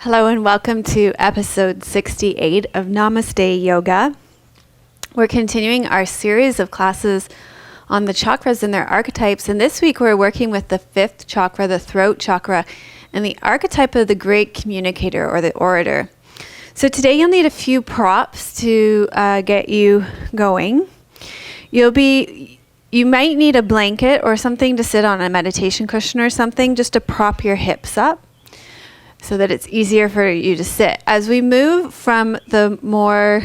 Hello and welcome to episode 68 of Namaste Yoga. We're continuing our series of classes on the chakras and their archetypes, and this week we're working with the fifth chakra, the throat chakra, and the archetype of the great communicator or the orator. So today you'll need a few props to get you going. You might need a blanket or something to sit on, a meditation cushion or something, just to prop your hips up, so that it's easier for you to sit. As we move from the more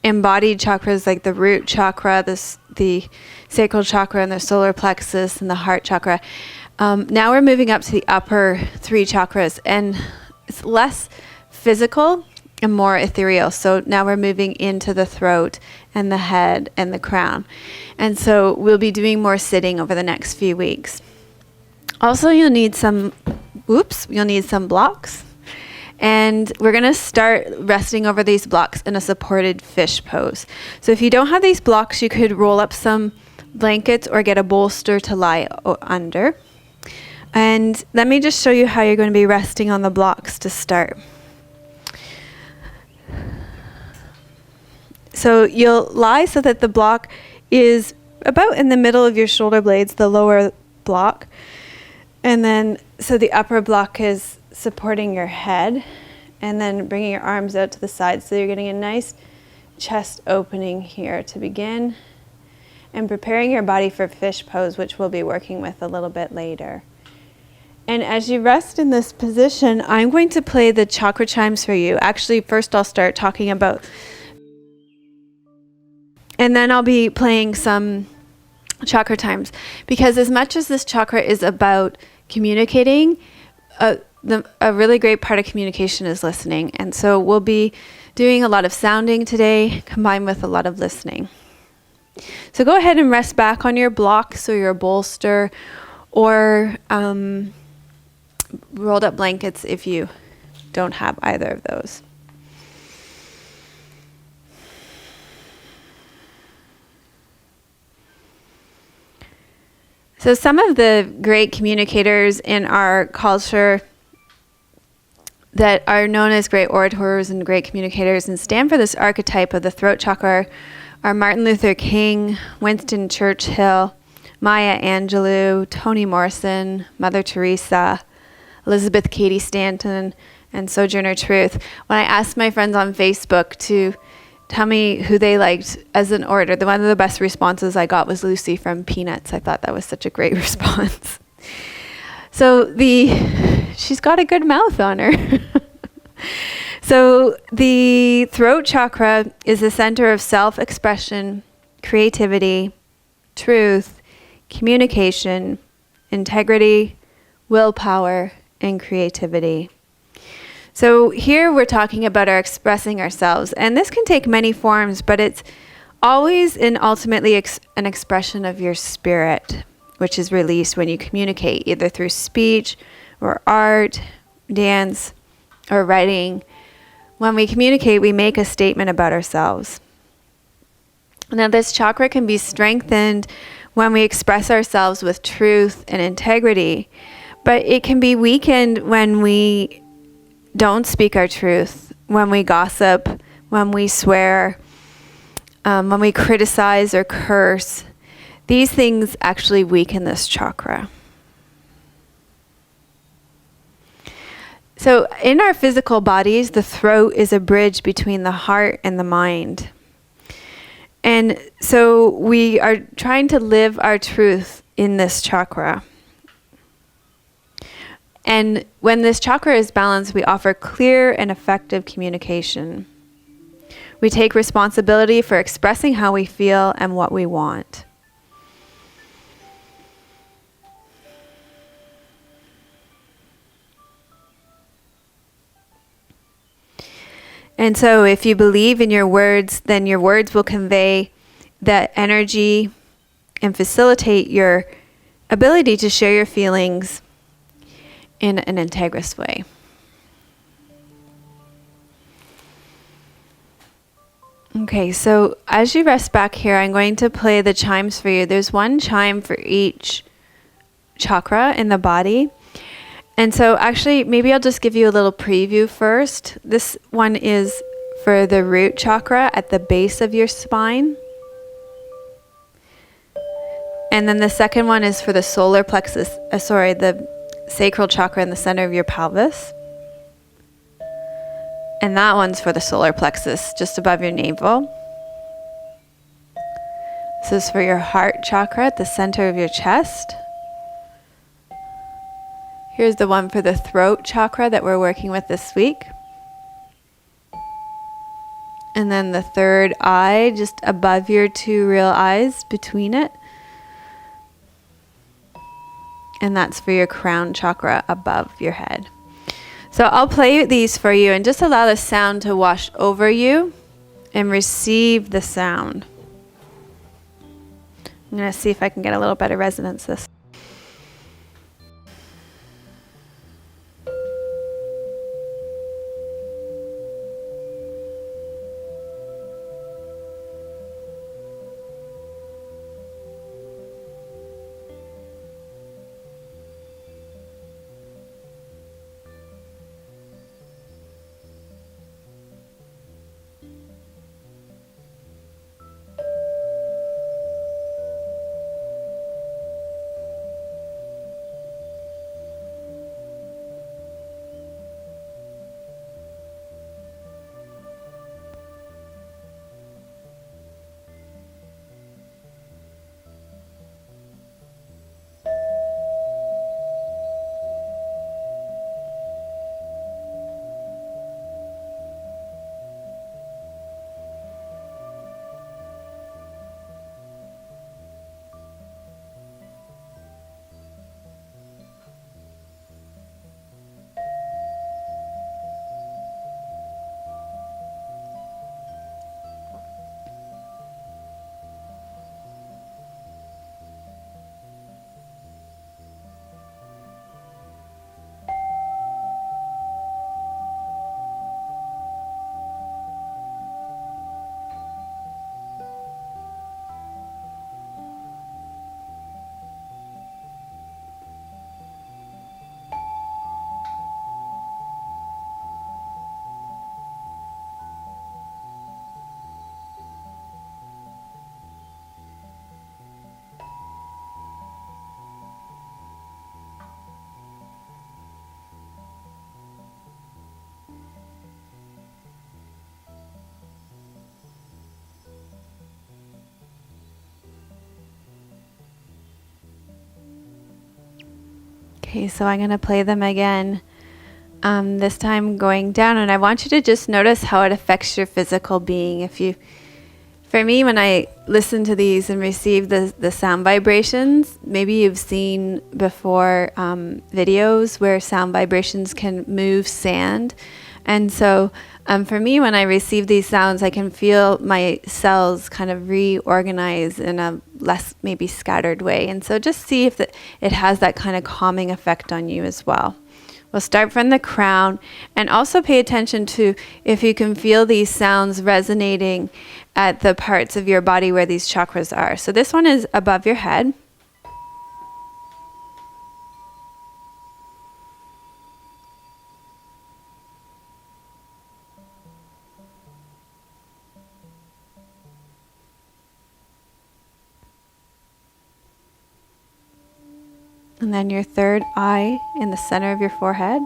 embodied chakras like the root chakra, the sacral chakra and the solar plexus and the heart chakra, now we're moving up to the upper three chakras, and it's less physical and more ethereal. So now we're moving into the throat and the head and the crown. And so we'll be doing more sitting over the next few weeks. Also, you'll need some blocks, and we're going to start resting over these blocks in a supported fish pose. So if you don't have these blocks, you could roll up some blankets or get a bolster to lie under. And let me just show you how you're going to be resting on the blocks to start. So you'll lie so that the block is about in the middle of your shoulder blades, the lower block. And then, so the upper block is supporting your head, and then bringing your arms out to the side. So you're getting a nice chest opening here to begin, and preparing your body for fish pose, which we'll be working with a little bit later. And as you rest in this position, I'm going to play the chakra chimes for you. Actually, first I'll start talking about, and then I'll be playing some chakra chimes, because as much as this chakra is about communicating, a really great part of communication is listening. And so we'll be doing a lot of sounding today combined with a lot of listening. So go ahead and rest back on your blocks or your bolster, or rolled up blankets if you don't have either of those. So some of the great communicators in our culture that are known as great orators and great communicators and stand for this archetype of the throat chakra are Martin Luther King, Winston Churchill, Maya Angelou, Toni Morrison, Mother Theresa, Elizabeth Cady Stanton, and Sojourner Truth. When I asked my friends on Facebook to tell me who they liked as an orator, one of the best responses I got was Lucy from Peanuts. I thought that was such a great response. So she's got a good mouth on her. So the throat chakra is the center of self-expression, creativity, truth, communication, integrity, willpower, and creativity. So here we're talking about our expressing ourselves, and this can take many forms, but it's always and ultimately an expression of your spirit, which is released when you communicate, either through speech or art, dance, or writing. When we communicate, we make a statement about ourselves. Now, this chakra can be strengthened when we express ourselves with truth and integrity, but it can be weakened when we don't speak our truth, when we gossip, when we swear, when we criticize or curse. These things actually weaken this chakra. So in our physical bodies, the throat is a bridge between the heart and the mind. And so we are trying to live our truth in this chakra. And when this chakra is balanced, we offer clear and effective communication. We take responsibility for expressing how we feel and what we want. And so if you believe in your words, then your words will convey that energy and facilitate your ability to share your feelings in an integrous way. Okay, so as you rest back here, I'm going to play the chimes for you. There's one chime for each chakra in the body. And so actually, maybe I'll just give you a little preview first. This one is for the root chakra at the base of your spine. And then the second one is for the solar plexus, the sacral chakra in the center of your pelvis. And that one's for the solar plexus, just above your navel. This is for your heart chakra at the center of your chest. Here's the one for the throat chakra that we're working with this week. And then the third eye, just above your two real eyes, between it. And that's for your crown chakra above your head. So I'll play these for you and just allow the sound to wash over you and receive the sound. I'm going to see if I can get a little better resonance this. Okay, so I'm going to play them again, this time going down, and I want you to just notice how it affects your physical being. For me, when I listen to these and receive the sound vibrations, maybe you've seen before videos where sound vibrations can move sand. And so for me, when I receive these sounds, I can feel my cells kind of reorganize in a less maybe scattered way. And so just see if it has that kind of calming effect on you as well. We'll start from the crown, and also pay attention to if you can feel these sounds resonating at the parts of your body where these chakras are. So this one is above your head. And then your third eye in the center of your forehead.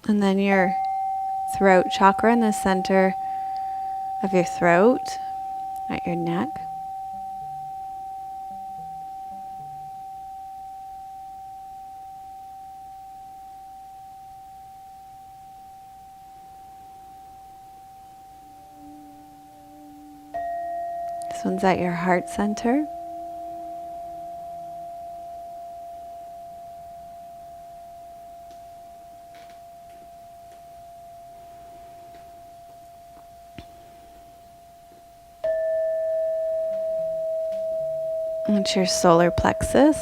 And then your throat chakra in the center of your throat, at your neck. This one's at your heart center. And it's your solar plexus.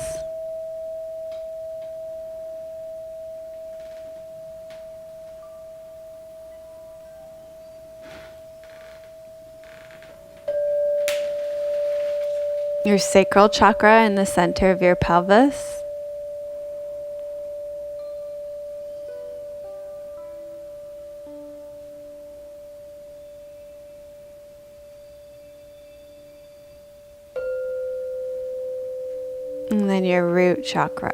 your sacral chakra in the center of your pelvis. And then your root chakra.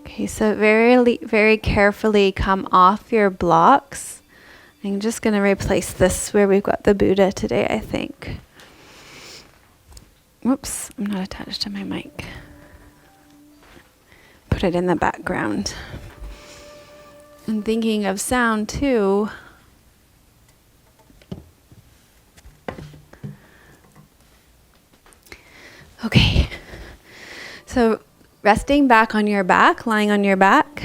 Okay, so very carefully come off your blocks. I'm just going to replace this where we've got the Buddha today, I think. Whoops, I'm not attached to my mic. Put it in the background. And thinking of sound too. Okay, so resting back on your back, lying on your back.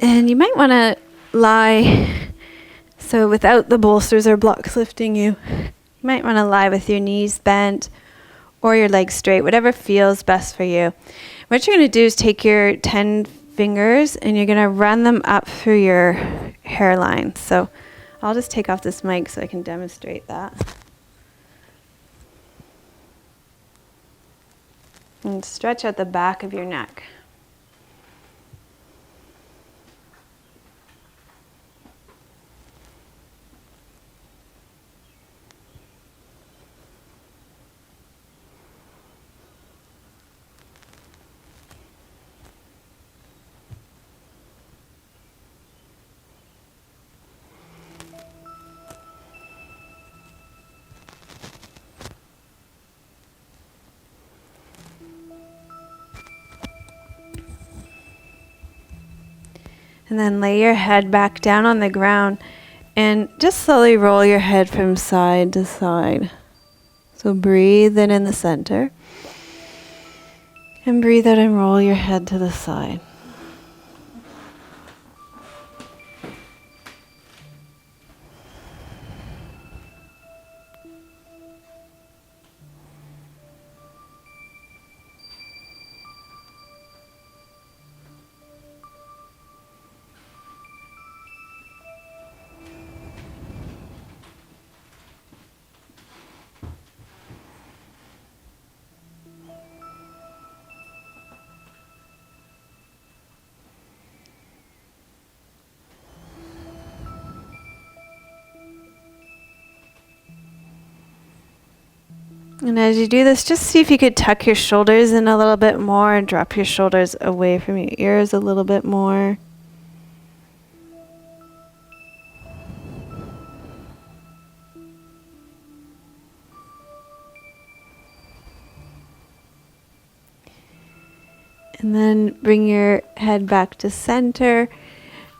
And you might want to lie, so without the bolsters or blocks lifting you, you might want to lie with your knees bent or your legs straight, whatever feels best for you. What you're going to do is take your 10 fingers and you're going to run them up through your hairline. So I'll just take off this mic so I can demonstrate that. And stretch out the back of your neck. And then lay your head back down on the ground and just slowly roll your head from side to side. So breathe in the center. And breathe out and roll your head to the side. And as you do this, just see if you could tuck your shoulders in a little bit more and drop your shoulders away from your ears a little bit more. And then bring your head back to center,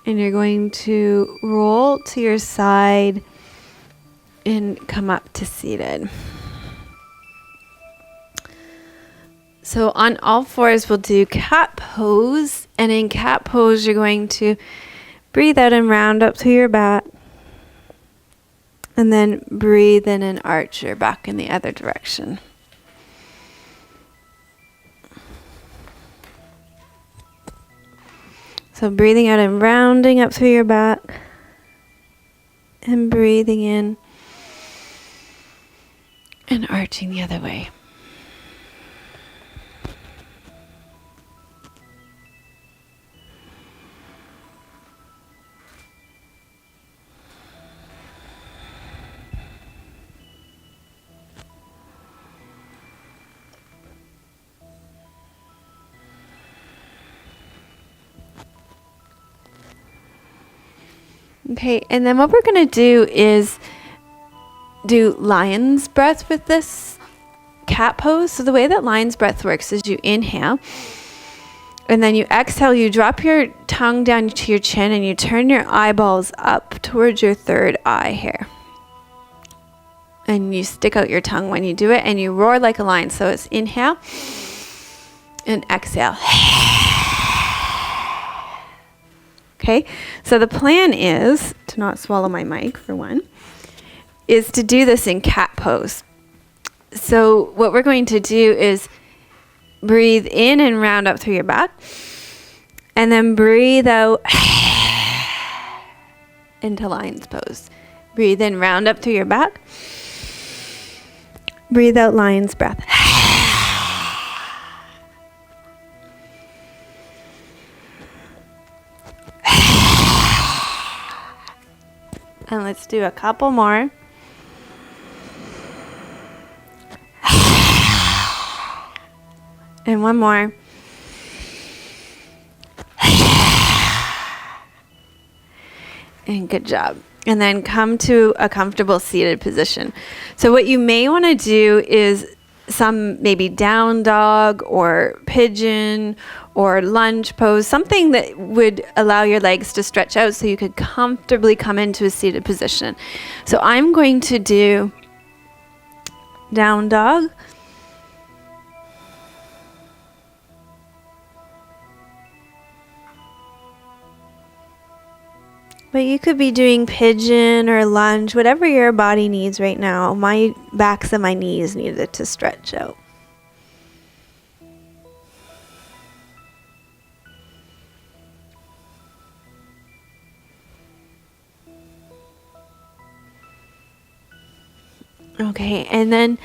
and you're going to roll to your side and come up to seated. So on all fours, we'll do cat pose. And in cat pose, you're going to breathe out and round up through your back. And then breathe in and arch your back in the other direction. So breathing out and rounding up through your back. And breathing in and arching the other way. Okay, and then what we're going to do is do lion's breath with this cat pose. So the way that lion's breath works is you inhale, and then you exhale, you drop your tongue down to your chin, and you turn your eyeballs up towards your third eye here. And you stick out your tongue when you do it, and you roar like a lion. So it's inhale, And exhale. Okay, so the plan is to not swallow my mic for one, is to do this in cat pose. So what we're going to do is breathe in and round up through your back, and then breathe out into lion's pose. Breathe in, round up through your back. Breathe out, lion's breath. And let's do a couple more. And one more. And good job. And then come to a comfortable seated position. So what you may want to do is some maybe down dog or pigeon or lunge pose, something that would allow your legs to stretch out so you could comfortably come into a seated position. So I'm going to do down dog. But you could be doing pigeon or lunge, whatever your body needs right now. My backs and my knees needed to stretch out. Okay, and then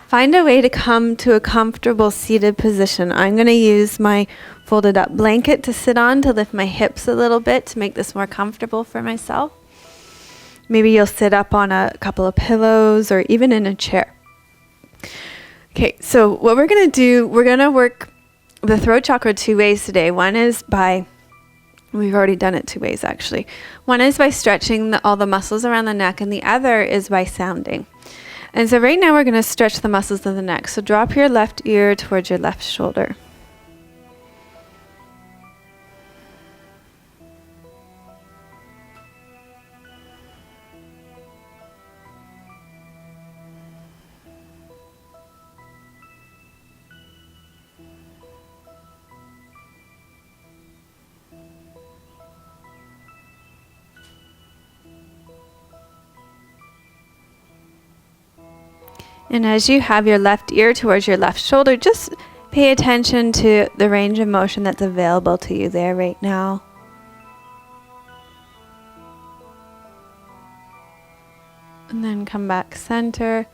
find a way to come to a comfortable seated position. I'm going to use my folded up blanket to sit on to lift my hips a little bit to make this more comfortable for myself. Maybe you'll sit up on a couple of pillows or even in a chair. Okay, so what we're going to do, we're going to work the throat chakra two ways today. One is we've already done it two ways actually. One is by stretching all the muscles around the neck, and the other is by sounding. And so right now we're going to stretch the muscles of the neck. So drop your left ear towards your left shoulder. And as you have your left ear towards your left shoulder, just pay attention to the range of motion that's available to you there right now. And then come back center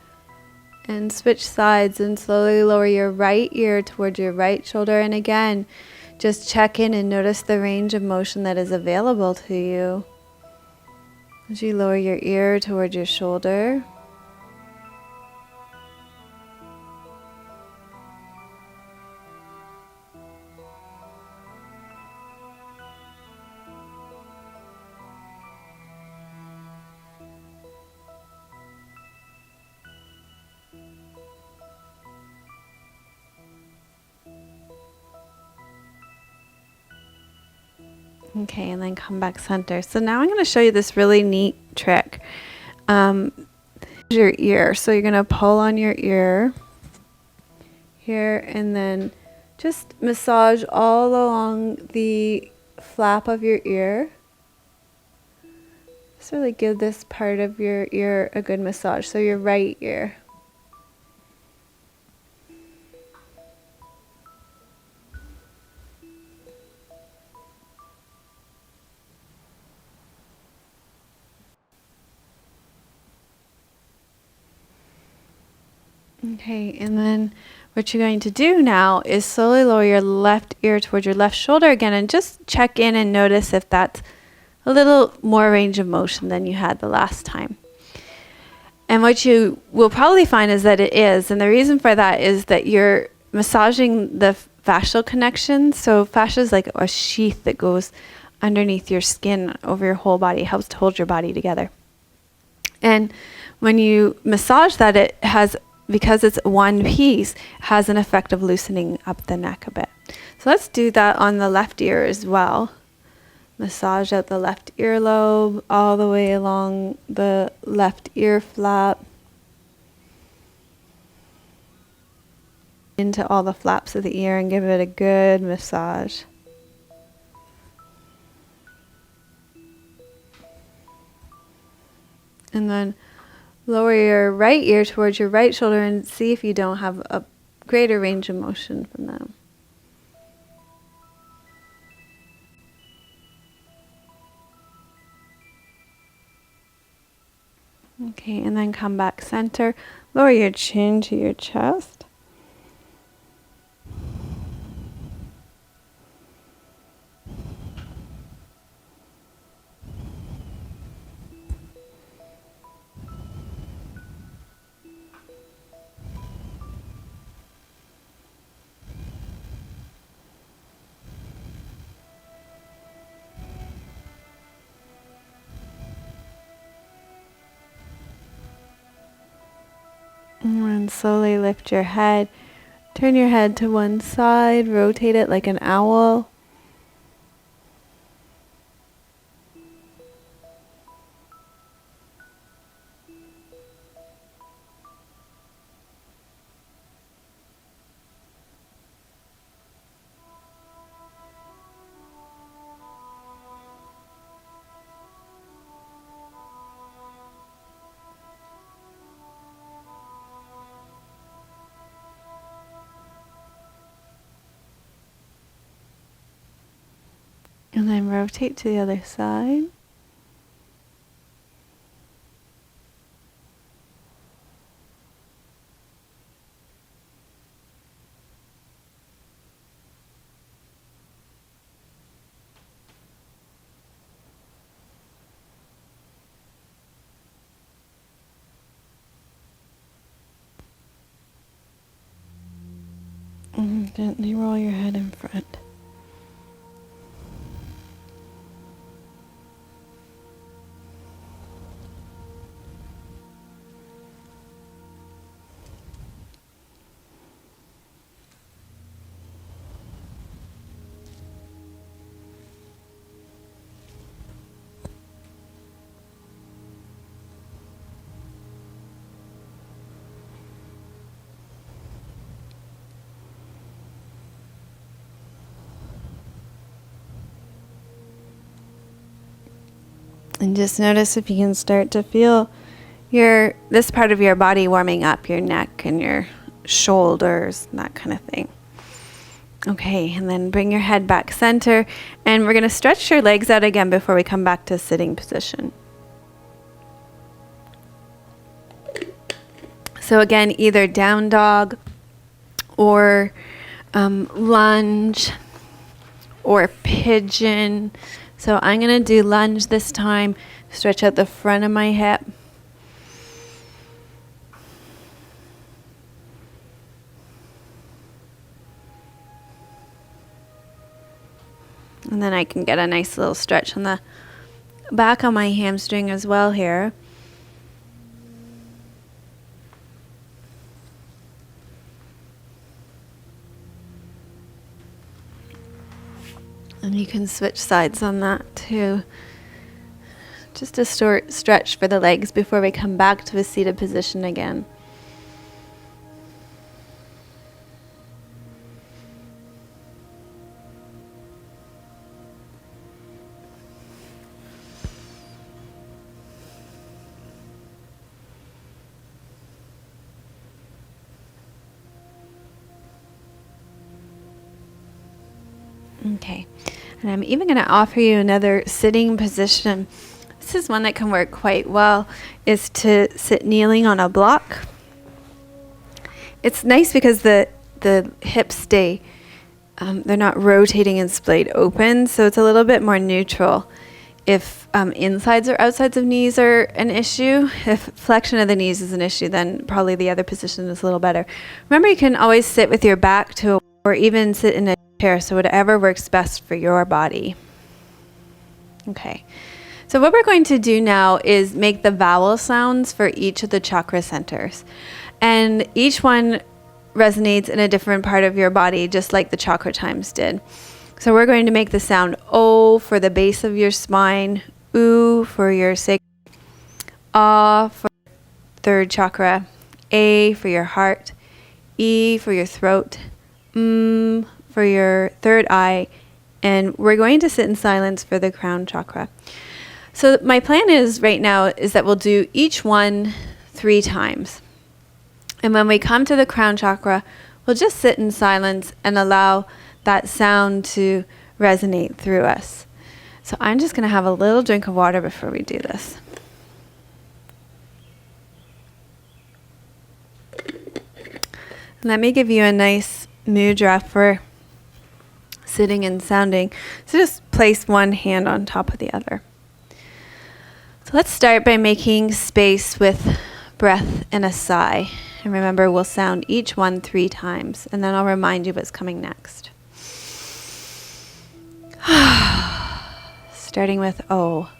and switch sides and slowly lower your right ear towards your right shoulder. And again, just check in and notice the range of motion that is available to you. As you lower your ear towards your shoulder. Okay, and then come back center. So now I'm going to show you this really neat trick. Your ear. So you're going to pull on your ear here and then just massage all along the flap of your ear. Just really give this part of your ear a good massage. So your right ear. Okay, and then what you're going to do now is slowly lower your left ear towards your left shoulder again and just check in and notice if that's a little more range of motion than you had the last time. And what you will probably find is that it is, and the reason for that is that you're massaging the fascial connection. So fascia is like a sheath that goes underneath your skin over your whole body, helps to hold your body together. And when you massage that, it has, because it's one piece, has an effect of loosening up the neck a bit. So let's do that on the left ear as well. Massage out the left earlobe all the way along the left ear flap. into all the flaps of the ear and give it a good massage. And then lower your right ear towards your right shoulder and see if you don't have a greater range of motion from that. Okay, and then come back center. Lower your chin to your chest. And slowly lift your head. Turn your head to one side, rotate it like an owl. And then rotate to the other side. And gently roll your head in front. And just notice if you can start to feel this part of your body warming up, your neck and your shoulders, that kind of thing. Okay, and then bring your head back center, and we're going to stretch your legs out again before we come back to sitting position. So again, either down dog or lunge or pigeon. So I'm going to do lunge this time. Stretch out the front of my hip. And then I can get a nice little stretch on the back of my hamstring as well here. And you can switch sides on that too. Just a short stretch for the legs before we come back to a seated position again. Okay, and I'm even going to offer you another sitting position. This is one that can work quite well, is to sit kneeling on a block. It's nice because the hips stay, they're not rotating and splayed open, so it's a little bit more neutral. If insides or outsides of knees are an issue, if flexion of the knees is an issue, then probably the other position is a little better. Remember, you can always sit with your back to a, or even sit in a chair, so whatever works best for your body. Okay, so what we're going to do now is make the vowel sounds for each of the chakra centers, and each one resonates in a different part of your body, just like the chakra chimes did. So we're going to make the sound O for the base of your spine, U for your sacral, A for third chakra, A for your heart, E for your throat, for your third eye, and we're going to sit in silence for the crown chakra. So my plan is right now is that we'll do each one 3 times. And when we come to the crown chakra, we'll just sit in silence and allow that sound to resonate through us. So I'm just going to have a little drink of water before we do this. Let me give you a nice mudra for sitting and sounding. So just place one hand on top of the other. So let's start by making space with breath and a sigh. And remember, we'll sound each one 3 times, and then I'll remind you what's coming next. Starting with O.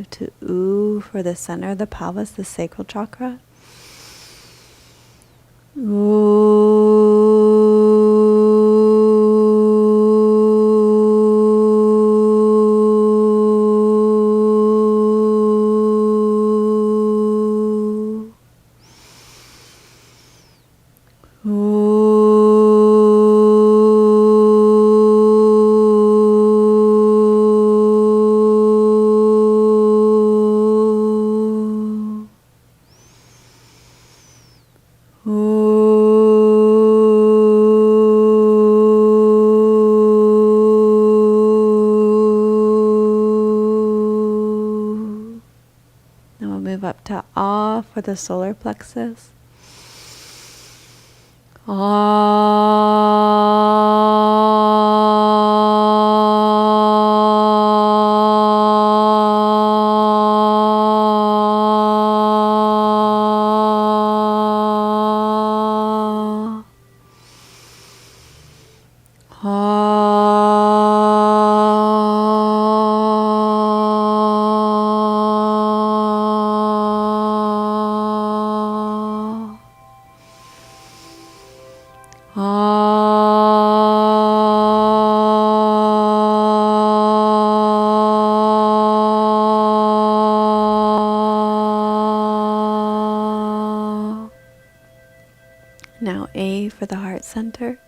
To U for the center of the pelvis, the sacral chakra. Move up to Ah for the solar plexus. Now A for the heart center.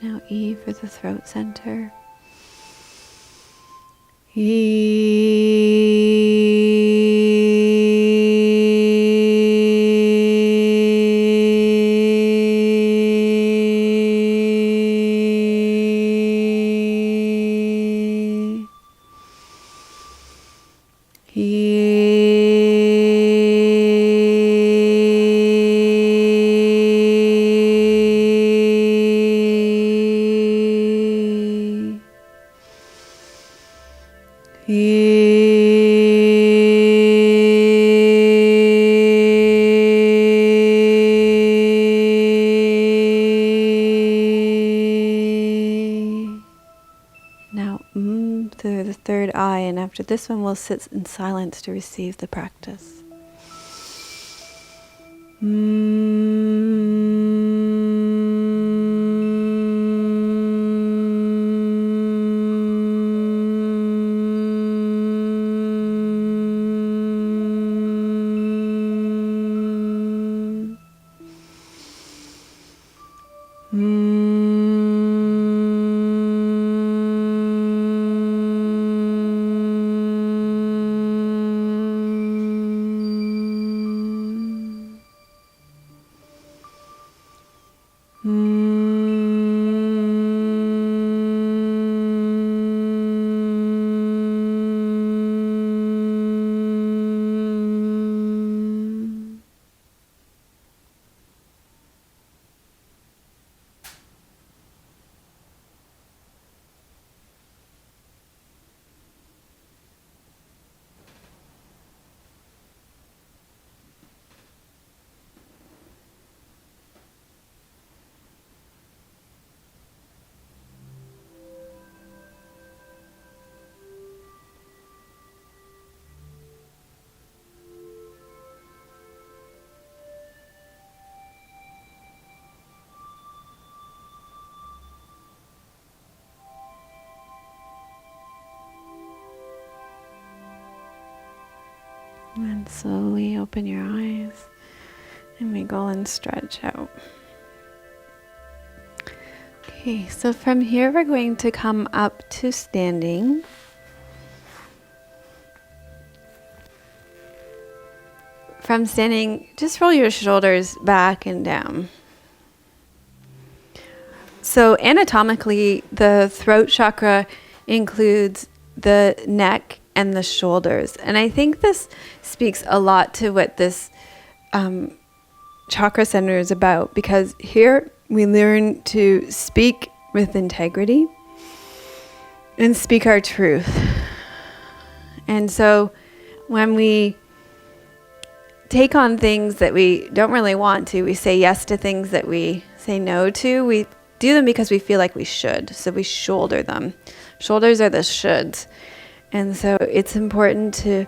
Now E for the throat center. Now through the third eye, and after this one we'll sit in silence to receive the practice. Now And slowly open your eyes and wiggle and stretch out. Okay, so from here we're going to come up to standing. From standing, just roll your shoulders back and down. So anatomically, the throat chakra includes the neck and the shoulders. And I think this speaks a lot to what this chakra center is about, because here we learn to speak with integrity and speak our truth. And so when we take on things that we don't really want to, we say yes to things that we say no to, we do them because we feel like we should. So we shoulder them. Shoulders are the shoulds. And so it's important to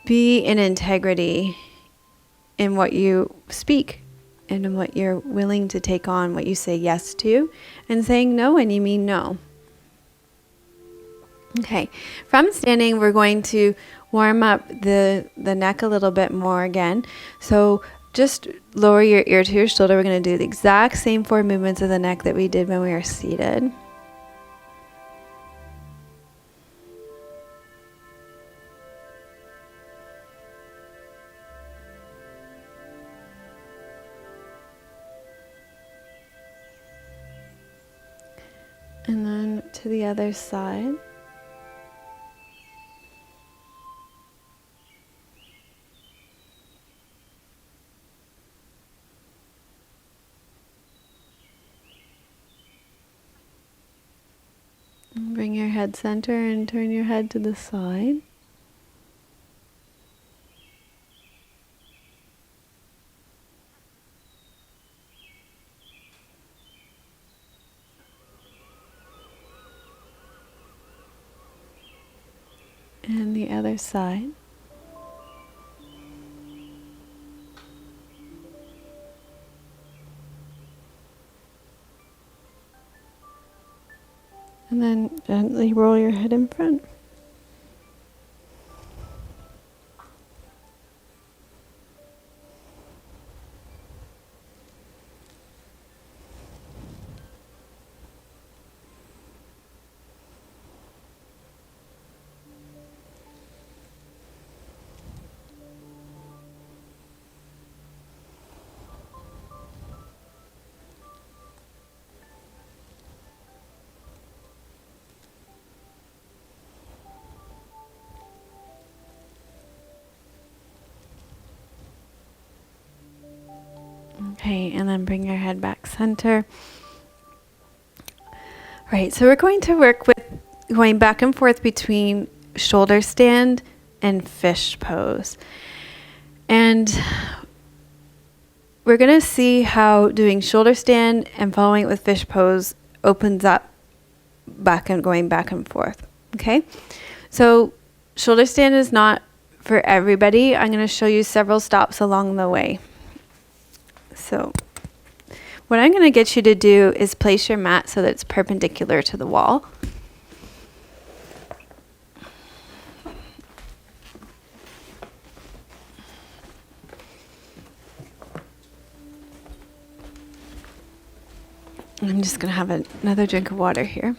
be in integrity in what you speak and in what you're willing to take on, what you say yes to, and saying no when you mean no. Okay, from standing, we're going to warm up the neck a little bit more again. So just lower your ear to your shoulder. We're going to do the exact same 4 movements of the neck that we did when we were seated. And then to the other side. And bring your head center and turn your head to the side. And the other side. And then gently roll your head in front. Okay, and then bring your head back center. Right, so we're going to work with going back and forth between shoulder stand and fish pose. And we're going to see how doing shoulder stand and following it with fish pose opens up back and going back and forth. Okay, so shoulder stand is not for everybody. I'm going to show you several stops along the way. So what I'm going to get you to do is place your mat so that it's perpendicular to the wall. I'm just going to have another drink of water here.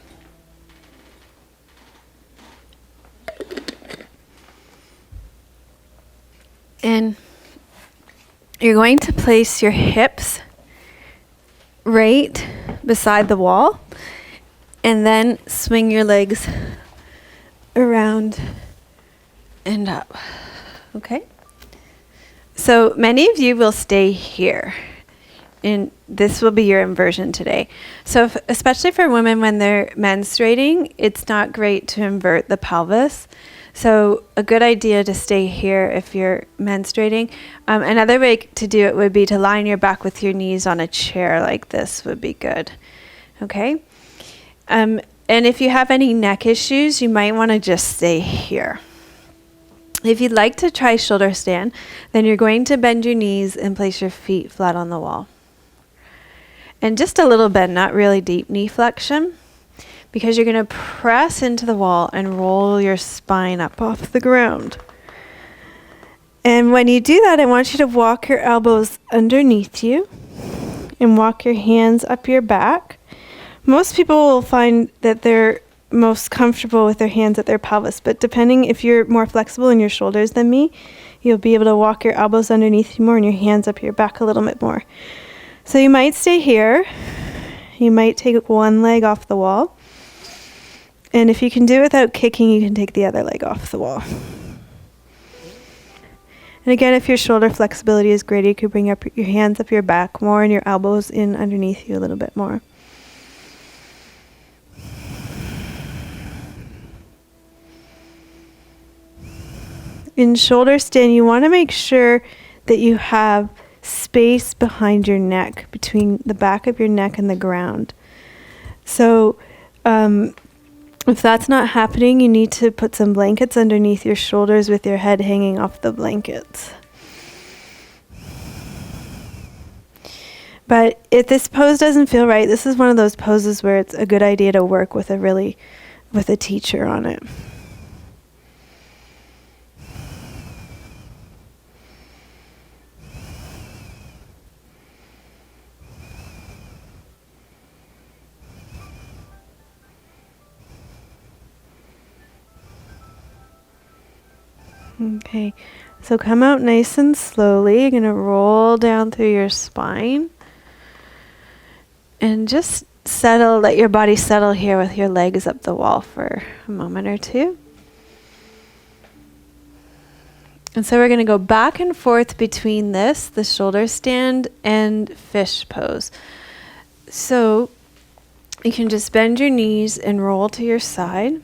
And you're going to place your hips right beside the wall and then swing your legs around and up. Okay? So many of you will stay here. And this will be your inversion today. So especially for women when they're menstruating, it's not great to invert the pelvis. So a good idea to stay here if you're menstruating. Another way to do it would be to line your back with your knees on a chair like this would be good. Okay? And if you have any neck issues, you might want to just stay here. If you'd like to try shoulder stand, then you're going to bend your knees and place your feet flat on the wall. And just a little bend, not really deep knee flexion, because you're going to press into the wall and roll your spine up off the ground. And when you do that, I want you to walk your elbows underneath you and walk your hands up your back. Most people will find that they're most comfortable with their hands at their pelvis, but depending if you're more flexible in your shoulders than me, you'll be able to walk your elbows underneath you more and your hands up your back a little bit more. So you might stay here. You might take one leg off the wall. And if you can do it without kicking, you can take the other leg off the wall. And again, if your shoulder flexibility is greater, you could bring up your hands up your back more and your elbows in underneath you a little bit more. In shoulder stand, you want to make sure that you have space behind your neck, between the back of your neck and the ground. So if that's not happening, you need to put some blankets underneath your shoulders with your head hanging off the blankets. But if this pose doesn't feel right, this is one of those poses where it's a good idea to work with a teacher on it. Okay, so come out nice and slowly. You're going to roll down through your spine. And just let your body settle here with your legs up the wall for a moment or two. And so we're going to go back and forth between the shoulder stand, and fish pose. So you can just bend your knees and roll to your side.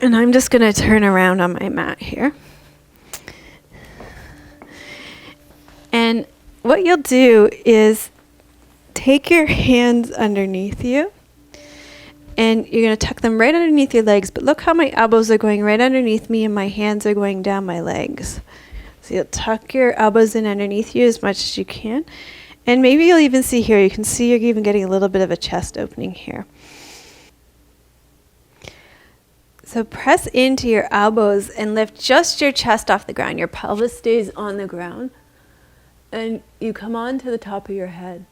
And I'm just going to turn around on my mat here. And what you'll do is take your hands underneath you, and you're going to tuck them right underneath your legs. But look how my elbows are going right underneath me and my hands are going down my legs. So you'll tuck your elbows in underneath you as much as you can. And maybe you'll even see here, you can see you're even getting a little bit of a chest opening here. So press into your elbows and lift just your chest off the ground. Your pelvis stays on the ground. And you come on to the top of your head.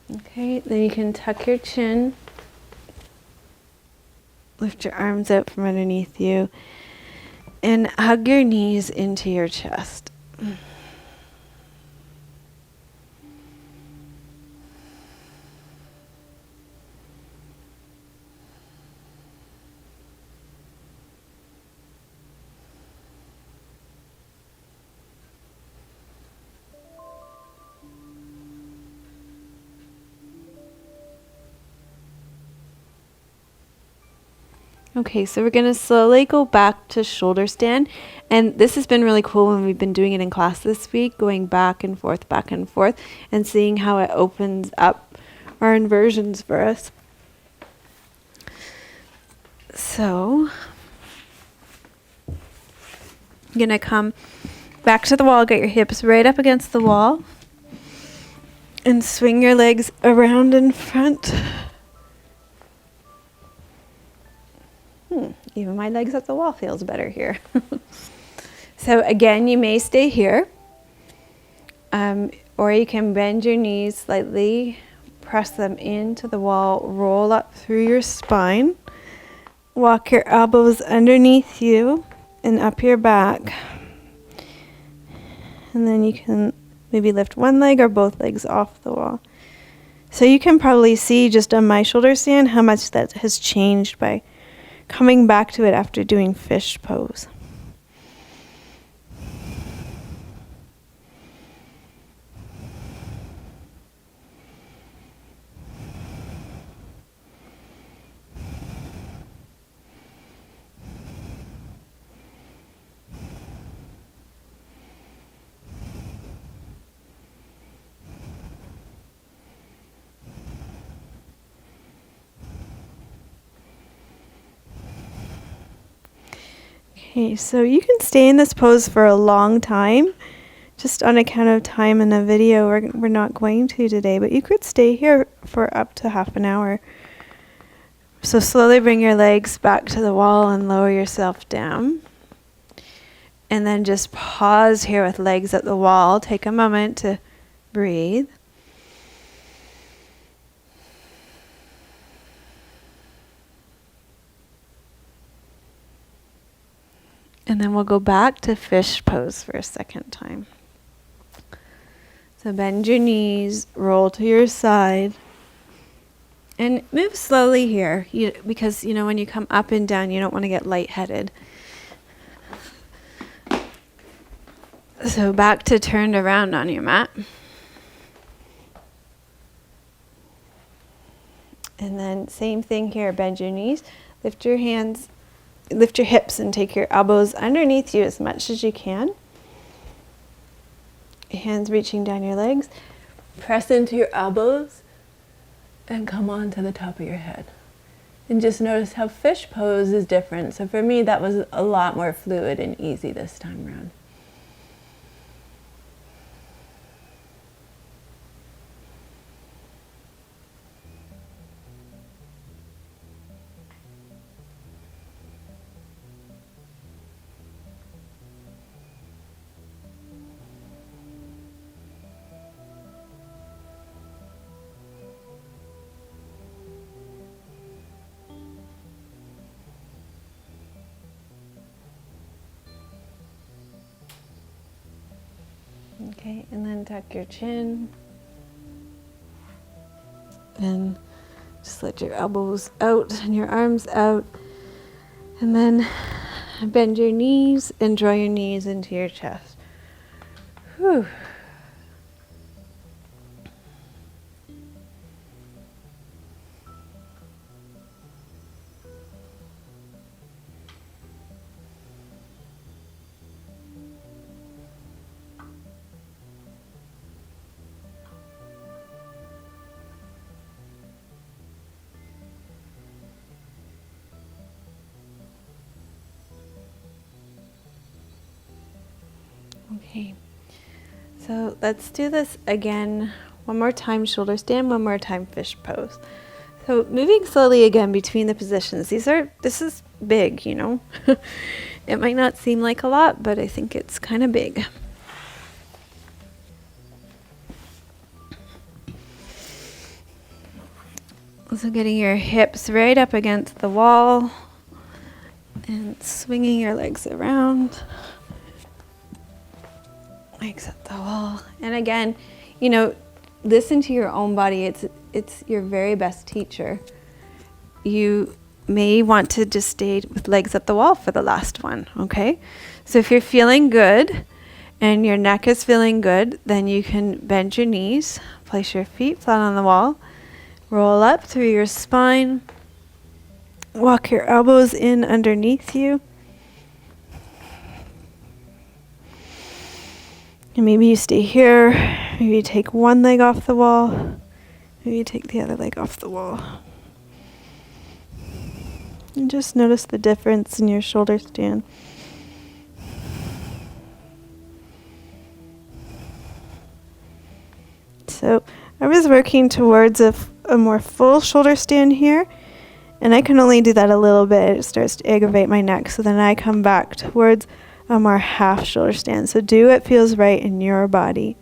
Okay, then you can tuck your chin, lift your arms out from underneath you, and hug your knees into your chest. Okay, so we're going to slowly go back to shoulder stand. And this has been really cool when we've been doing it in class this week, going back and forth, and seeing how it opens up our inversions for us. So, you're going to come back to the wall, get your hips right up against the wall, and swing your legs around in front. Even my legs at the wall feels better here. So again, you may stay here, or you can bend your knees slightly, press them into the wall, roll up through your spine, walk your elbows underneath you and up your back. And then you can maybe lift one leg or both legs off the wall. So you can probably see just on my shoulder stand how much that has changed by coming back to it after doing fish pose. Okay, so you can stay in this pose for a long time. Just on account of time in a video, we're not going to today, but you could stay here for up to half an hour. So slowly bring your legs back to the wall and lower yourself down. And then just pause here with legs at the wall. Take a moment to breathe. And then we'll go back to fish pose for a second time. So bend your knees, roll to your side, and move slowly here, because when you come up and down, you don't want to get lightheaded. So back to turned around on your mat. And then same thing here, bend your knees, lift your hands, lift your hips and take your elbows underneath you as much as you can. Hands reaching down your legs. Press into your elbows and come on to the top of your head. And just notice how fish pose is different. So for me, that was a lot more fluid and easy this time around. Okay, and then tuck your chin. And just let your elbows out and your arms out. And then bend your knees and draw your knees into your chest. Whew. Okay, so let's do this again. One more time, shoulder stand, one more time, fish pose. So moving slowly again between the positions. This is big, It might not seem like a lot, but I think it's kind of big. So getting your hips right up against the wall and swinging your legs around. Legs at the wall. And again, listen to your own body. It's your very best teacher. You may want to just stay with legs at the wall for the last one, okay? So if you're feeling good and your neck is feeling good, then you can bend your knees, place your feet flat on the wall, roll up through your spine, walk your elbows in underneath you. And maybe you stay here, maybe you take one leg off the wall, maybe you take the other leg off the wall. And just notice the difference in your shoulder stand. So I was working towards a more full shoulder stand here, and I can only do that a little bit. It starts to aggravate my neck, so then I come back towards a more half shoulder stand. So do what feels right in your body.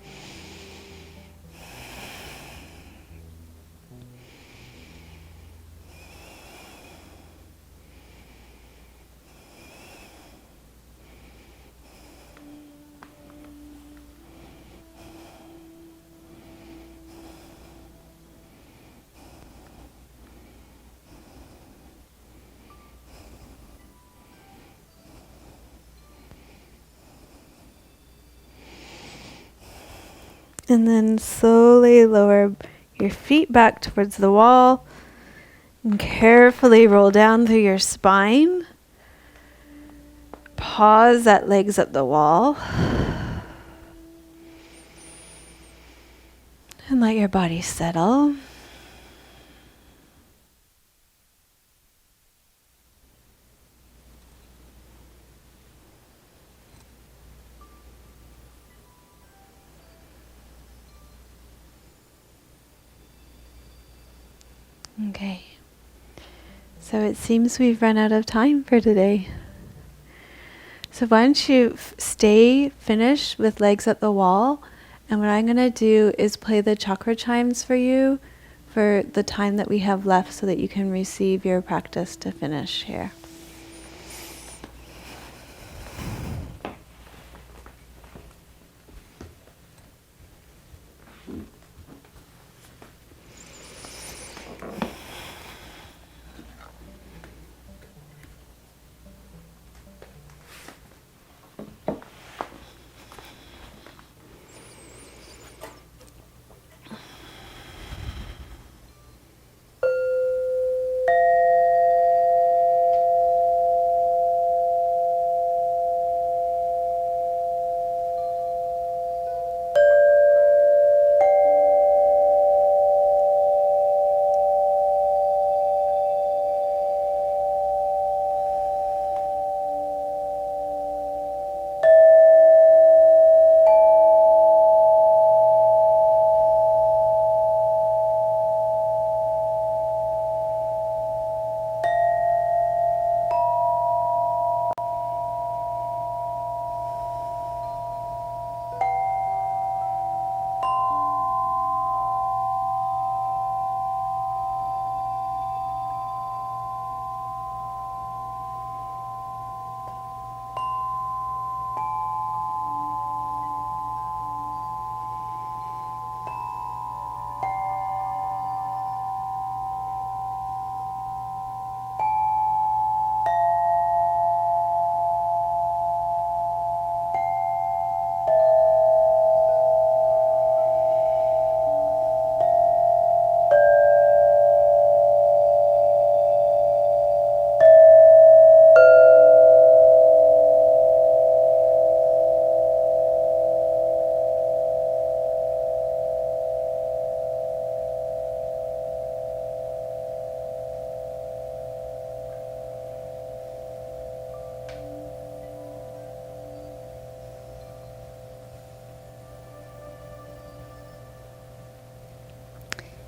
And then slowly lower your feet back towards the wall and carefully roll down through your spine. Pause at legs up the wall. And let your body settle. Okay. So it seems we've run out of time for today. So why don't you stay finished with legs at the wall, and what I'm going to do is play the chakra chimes for you for the time that we have left so that you can receive your practice to finish here.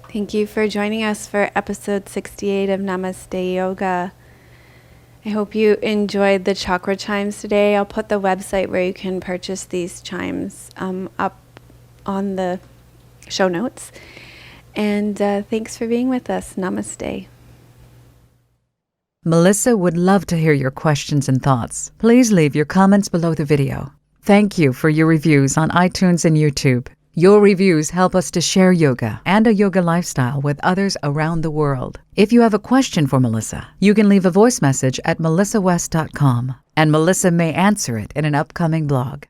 Thank you for joining us for episode 68 of Namaste Yoga. I hope you enjoyed the chakra chimes today. I'll put the website where you can purchase these chimes up on the show notes. And thanks for being with us. Namaste. Melissa would love to hear your questions and thoughts. Please leave your comments below the video. Thank you for your reviews on iTunes and YouTube. Your reviews help us to share yoga and a yoga lifestyle with others around the world. If you have a question for Melissa, you can leave a voice message at melissawest.com, and Melissa may answer it in an upcoming blog.